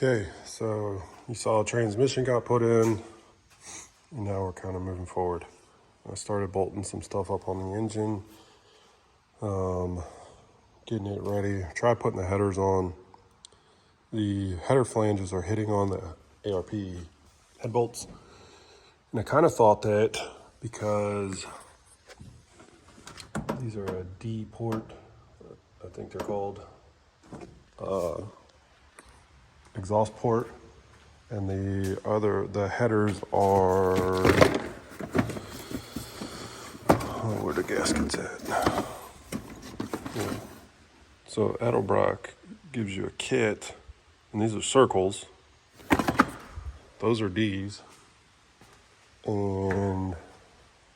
Okay, so you saw a transmission got put in, and now we're kind of moving forward. I started bolting some stuff up on the engine, getting it ready. Tried putting the headers on. The header flanges are hitting on the ARP head bolts, and I kind of thought that because these are a D port, I think they're called, exhaust port, and the headers are, where the gasket's at. Yeah. So Edelbrock gives you a kit, and these are circles. Those are D's. And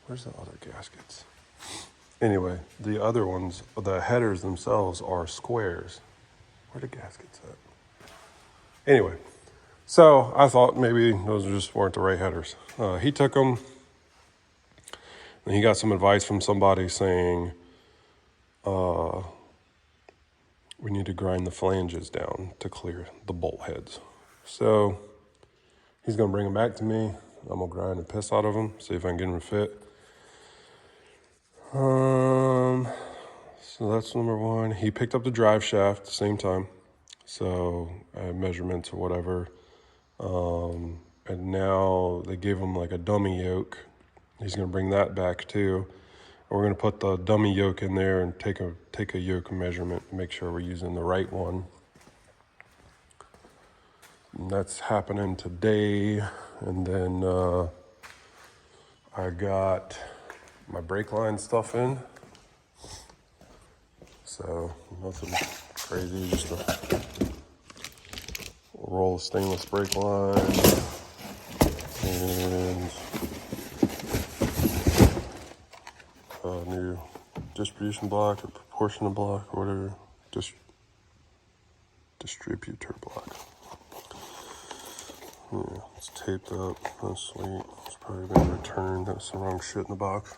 where's the other gaskets? Anyway, the other ones, the headers themselves are squares. Where the gaskets at? Anyway, so I thought maybe those just weren't the right headers. He took them, and he got some advice from somebody saying we need to grind the flanges down to clear the bolt heads. So he's gonna bring them back to me. I'm gonna grind the piss out of them, see if I can get them to fit. So that's number one. He picked up the drive shaft at the same time. So I had measurements or whatever. And now they gave him like a dummy yoke. He's gonna bring that back too. And we're gonna put the dummy yoke in there and take a yoke measurement to make sure we're using the right one. And that's happening today. And then I got my brake line stuff in. So nothing crazy, just a roll of stainless brake line and a new distribution block or proportional block or whatever, distributor block. Yeah, it's taped up. That's sweet. It's probably been returned. That's the wrong shit in the box.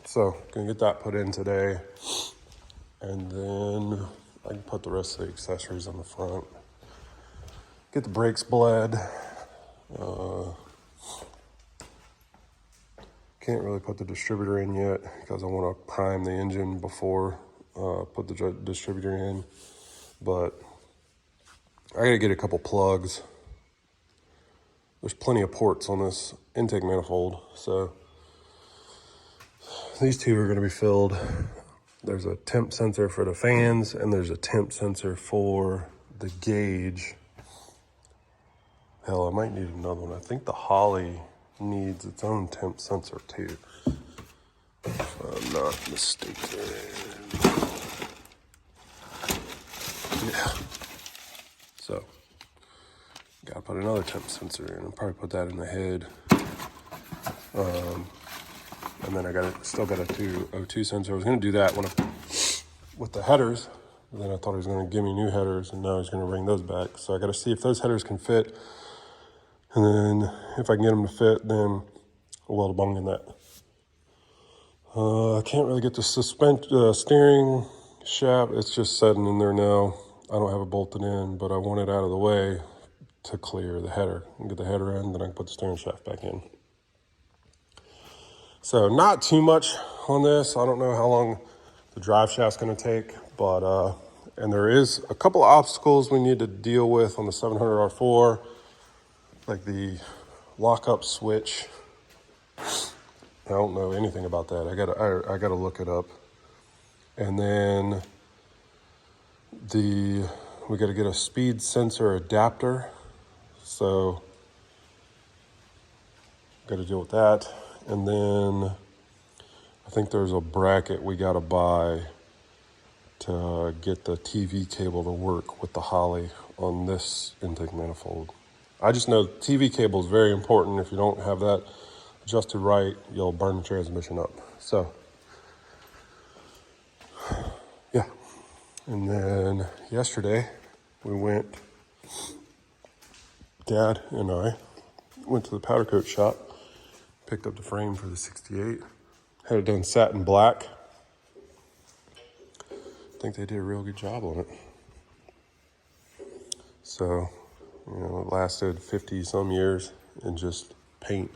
So gonna get that put in today, and then I can put the rest of the accessories on the front. Get the brakes bled. Can't really put the distributor in yet because I want to prime the engine before put the distributor in. But I gotta get a couple plugs. There's plenty of ports on this intake manifold, so these two are gonna be filled. There's a temp sensor for the fans, and there's a temp sensor for the gauge. Hell, I might need another one. I think the Holly needs its own temp sensor too, if I'm not mistaken. Yeah. So, gotta put another temp sensor in. I'll probably put that in the head. And then still got a O2 sensor. I was gonna do that with the headers. And then I thought he was gonna give me new headers, and now he's gonna bring those back. So I gotta see if those headers can fit. And then if I can get them to fit, then I'll weld a bung in that. I can't really get the steering shaft. It's just sitting in there now. I don't have it bolted in, but I want it out of the way to clear the header. And get the header in, then I can put the steering shaft back in. So not too much on this. I don't know how long the drive shaft's gonna take, but, and there is a couple of obstacles we need to deal with on the 700R4, like the lockup switch. I don't know anything about that. I gotta look it up. And then we gotta get a speed sensor adapter. So gotta deal with that. And then I think there's a bracket we gotta buy to get the TV cable to work with the Holly on this intake manifold. I just know TV cable is very important. If you don't have that adjusted right, you'll burn the transmission up. So, yeah. And then yesterday, Dad and I went to the powder coat shop, picked up the frame for the 68, had it done satin black. I think they did a real good job on it. So, you know, it lasted 50 some years in just paint.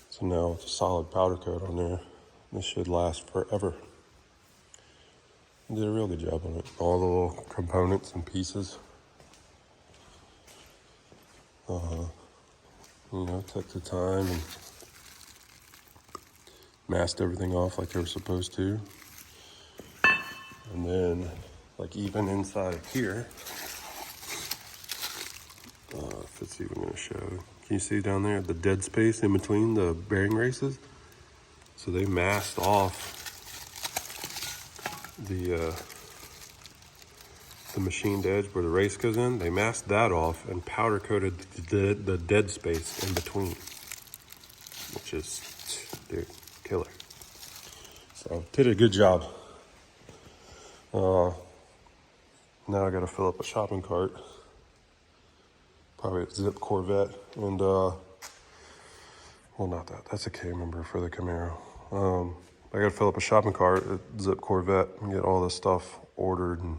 So now it's a solid powder coat on there. This should last forever. Did a real good job on it. All the little components and pieces. You know, took the time and masked everything off like they were supposed to. And then, like even inside of here, if it's even gonna show, can you see down there the dead space in between the bearing races? So they masked off the machined edge where the race goes in. They masked that off and powder coated the dead space in between, which is, dude, killer. So did a good job. Now I gotta fill up a shopping cart, probably a Zip Corvette, and well, not that, that's a K number for the Camaro. I gotta fill up a shopping cart at Zip Corvette and get all this stuff ordered and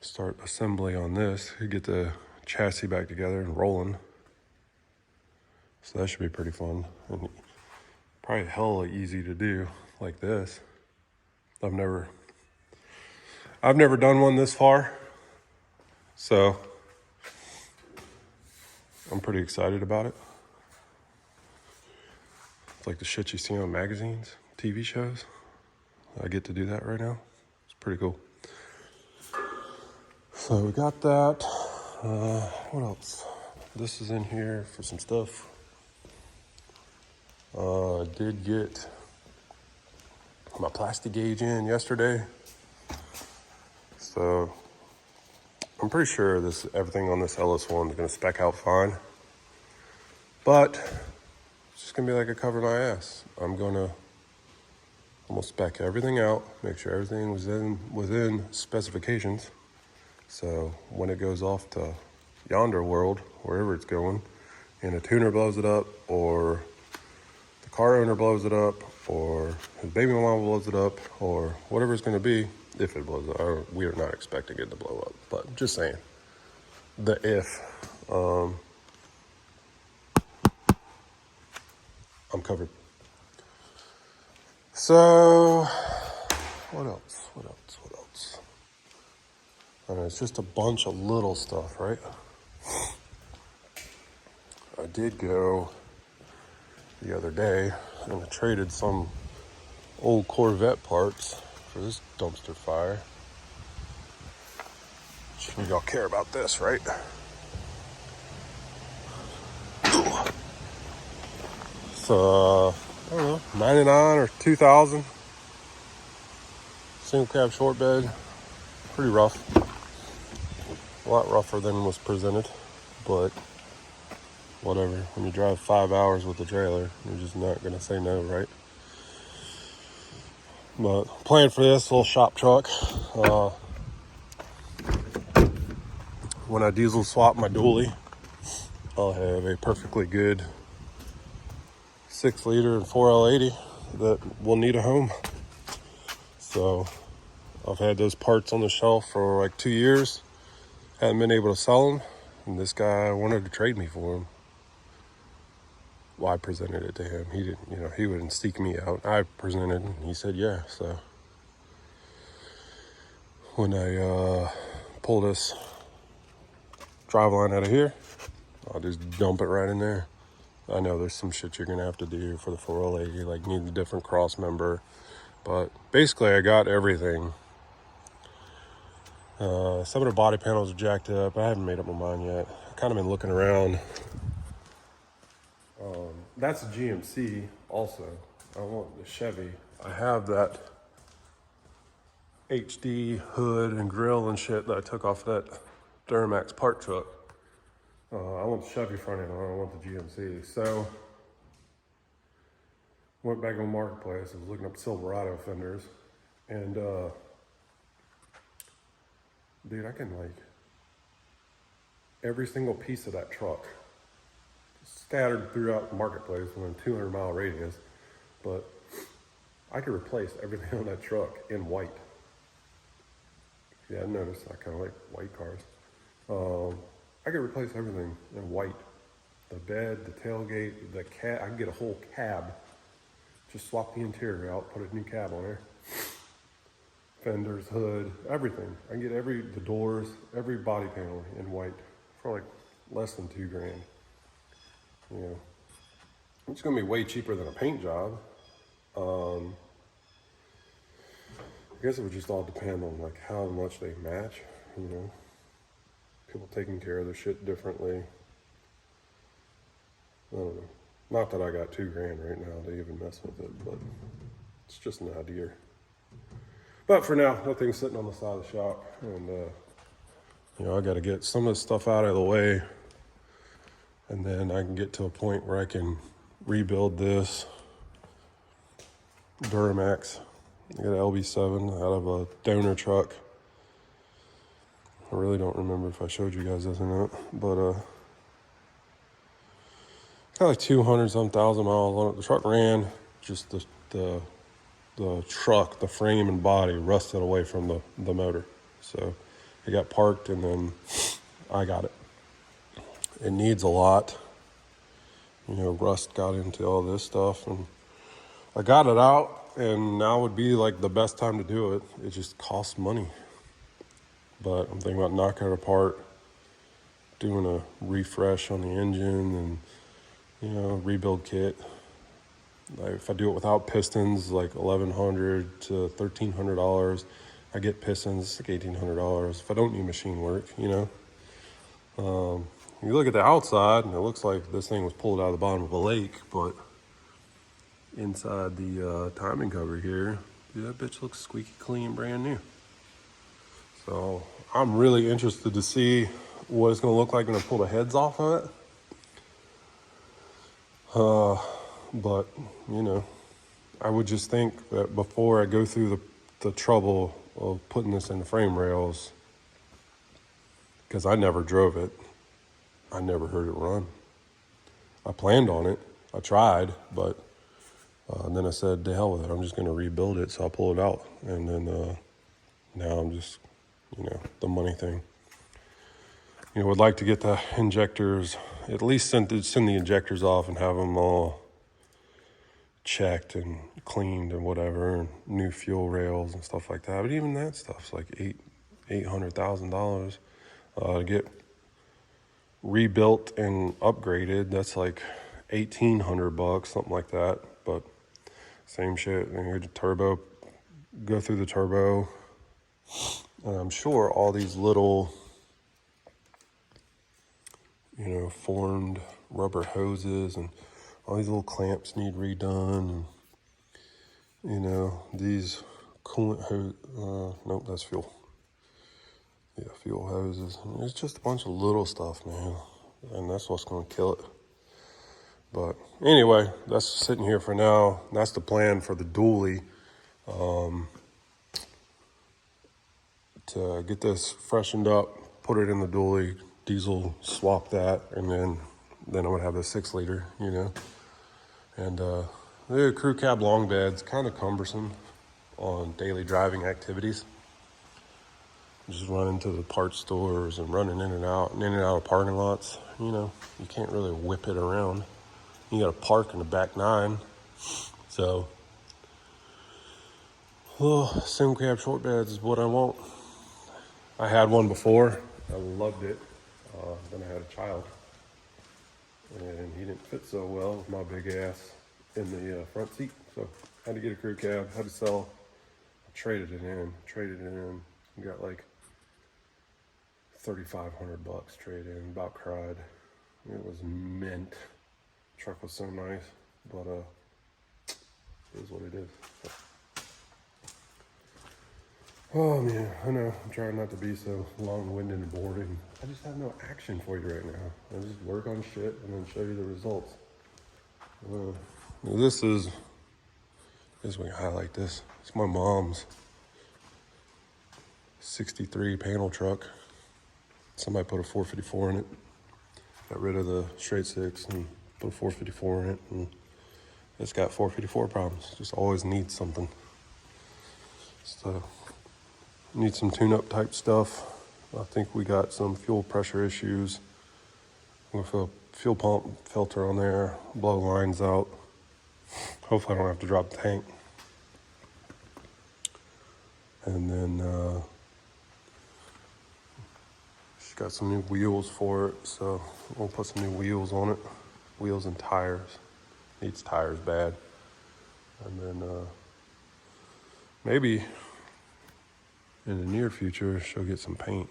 start assembly on this, get the chassis back together and rolling. So that should be pretty fun and probably hella easy to do like this. I've never done one this far, so I'm pretty excited about it. It's like the shit you see on magazines, TV shows. I get to do that right now. It's pretty cool. So we got that. What else? This is in here for some stuff. I did get my plastic gauge in yesterday. So I'm pretty sure everything on this LS1 is gonna spec out fine. But it's just gonna be like a cover my ass. I'm gonna spec everything out, make sure everything was within specifications. So when it goes off to yonder world, wherever it's going, and a tuner blows it up, or the car owner blows it up, or his baby mama blows it up, or whatever it's going to be, if it blows up. We are not expecting it to blow up, but just saying. The if. I'm covered. So, what else? I mean, it's just a bunch of little stuff, right? I did go the other day and I traded some old Corvette parts for this dumpster fire. Y'all care about this, right? So, I don't know, 99 or 2000. Single cab short bed. Pretty rough. A lot rougher than was presented, but whatever. When you drive 5 hours with a trailer, you're just not gonna say no, right? But plan for this little shop truck. When I diesel swap my dually, I'll have a perfectly good 6-liter and 4L80 that will need a home. So I've had those parts on the shelf for like 2 years. Haven't been able to sell them, and this guy wanted to trade me for them. Well, I presented it to him. He didn't, he wouldn't seek me out. I presented, and he said yeah. So when I pull this Driveline out of here, I'll just dump it right in there. I know there's some shit you're gonna have to do for the 4L80, like need a different cross member, but basically I got everything. Some of the body panels are jacked up. I haven't made up my mind yet. I've kind of been looking around. That's a GMC also. I want the Chevy. I have that HD hood and grill and shit that I took off that Duramax part truck. I want the Chevy front end. I don't want the GMC. So went back on Marketplace. I was looking up Silverado fenders, and dude, I can like every single piece of that truck scattered throughout the Marketplace within a 200-mile radius, but I could replace everything on that truck in white. Yeah, I noticed I kind of like white cars. I could replace everything in white. The bed, the tailgate, the cab. I can get a whole cab. Just swap the interior out, put a new cab on there. Fenders, hood, everything. I can get the doors, every body panel in white for like less than $2,000. You know, it's gonna be way cheaper than a paint job. I guess it would just all depend on like how much they match. You know, people taking care of their shit differently. I don't know. Not that I got $2,000 right now to even mess with it, but it's just an idea. But for now, that thing's sitting on the side of the shop, and you know, I got to get some of this stuff out of the way, and then I can get to a point where I can rebuild this Duramax. I got an LB7 out of a donor truck. I really don't remember if I showed you guys this or not, but got like 200-some thousand miles on it. The truck ran, just the truck, the frame and body rusted away from the motor. So it got parked, and then I got it. It needs a lot. You know, rust got into all this stuff, and I got it out, and now would be like the best time to do it. It just costs money. But I'm thinking about knocking it apart, doing a refresh on the engine, and you know, rebuild kit. Like if I do it without pistons, like $1,100 to $1,300. I get pistons, like $1,800. If I don't need machine work, you know. You look at the outside, and it looks like this thing was pulled out of the bottom of a lake, but inside the timing cover here, dude, that bitch looks squeaky clean, brand new. So I'm really interested to see what it's gonna look like when I pull the heads off of it. But, you know, I would just think that before I go through the trouble of putting this in the frame rails, because I never drove it, I never heard it run. I planned on it, I tried, but then I said, to hell with it, I'm just going to rebuild it, so I pulled it out. And then now I'm just, you know, the money thing. You know, would like to get the injectors, at least send the injectors off and have them all checked and cleaned and whatever, and new fuel rails and stuff like that. But even that stuff's like $800,000 to get rebuilt and upgraded. That's like $1,800, something like that. But same shit. And you turbo, go through the turbo, and I'm sure all these little, you know, formed rubber hoses and all these little clamps need redone, and you know, these coolant hose, nope, that's fuel. Yeah, fuel hoses. It's just a bunch of little stuff, man, and that's what's gonna kill it. But anyway, that's sitting here for now. That's the plan for the dually, to get this freshened up, put it in the dually, diesel, swap that, and then I would have a 6-liter, you know. And the crew cab long bed's kind of cumbersome on daily driving activities. Just running to the parts stores and running in and out of parking lots. You know, you can't really whip it around. You got to park in the back 9. So, single cab short beds is what I want. I had one before. I loved it. Then I had a child, and he didn't fit so well with my big ass in the front seat. So I had to get a crew cab, had to sell. I traded it in, got like $3,500 trade in, about cried. It was mint. Truck was so nice, but it is what it is. So. Oh man, I know, I'm trying not to be so long-winded and boring. I just have no action for you right now. I just work on shit and then show you the results. This is we can highlight this. It's my mom's 63 panel truck. Somebody put a 454 in it. Got rid of the straight 6 and put a 454 in it, and it's got 454 problems. Just always needs something. So Need some tune-up type stuff. I think we got some fuel pressure issues. I'm gonna put a fuel pump filter on there, blow lines out. Hopefully I don't have to drop the tank. And then she's got some new wheels for it, so we'll put some new wheels on it. Wheels and tires. Needs tires bad. And then maybe in the near future she'll get some paint.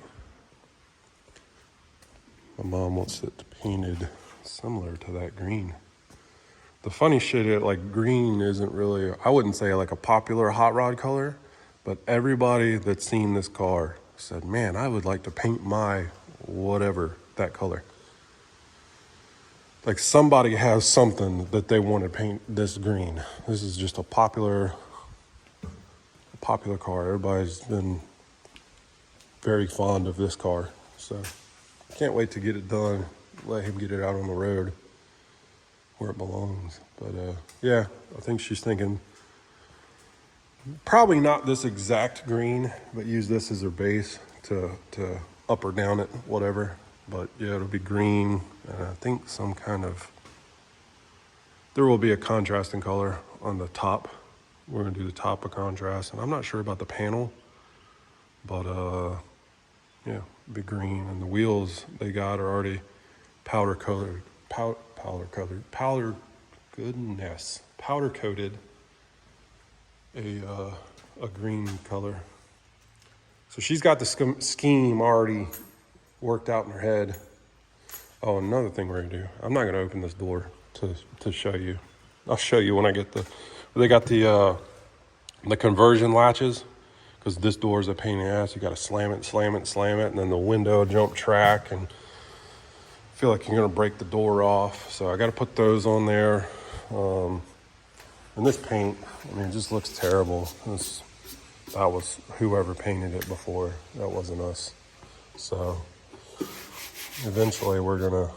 My mom wants it painted similar to that green. The funny shit is, like, green isn't really, I wouldn't say like a popular hot rod color, but everybody that's seen this car said, man, I would like to paint my whatever that color. Like, somebody has something that they want to paint this green. This is just a popular car. Everybody's been very fond of this car, so can't wait to get it done. Let him get it out on the road where it belongs. But yeah, I think she's thinking probably not this exact green, but use this as her base to up or down it, whatever. But yeah, it'll be green, and I think some kind of, there will be a contrasting color on the top. We're gonna do the top of contrast, and I'm not sure about the panel, but yeah, be green. And the wheels they got are already powder coated, powder coated a green color. So she's got the scheme already worked out in her head. Oh, another thing we're gonna do, I'm not gonna open this door to show you. I'll show you when I get they got the conversion latches, because this door is a pain in the ass. You got to slam it, and then the window jump track, and I feel like you're gonna break the door off. So I got to put those on there. And this paint, I mean, it just looks terrible. That was whoever painted it before. That wasn't us. So eventually we're gonna,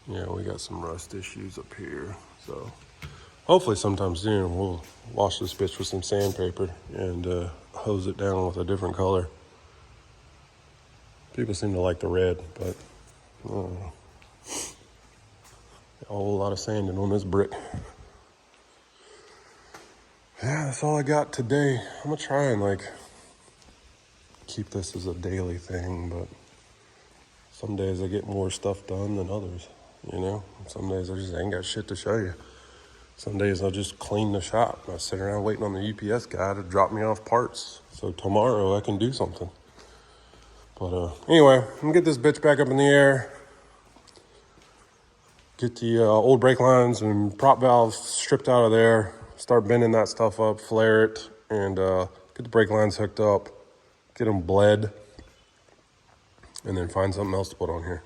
yeah, we got some rust issues up here. So hopefully sometime soon we'll wash this bitch with some sandpaper and hose it down with a different color. People seem to like the red, but I don't know. A whole lot of sanding on this brick. Yeah, that's all I got today. I'm gonna try and like keep this as a daily thing, but some days I get more stuff done than others, you know? Some days I just ain't got shit to show you. Some days I'll just clean the shop. I sit around waiting on the UPS guy to drop me off parts, so tomorrow I can do something. But anyway, I'm gonna get this bitch back up in the air. Get the old brake lines and prop valves stripped out of there. Start bending that stuff up, flare it, and get the brake lines hooked up. Get them bled, and then find something else to put on here.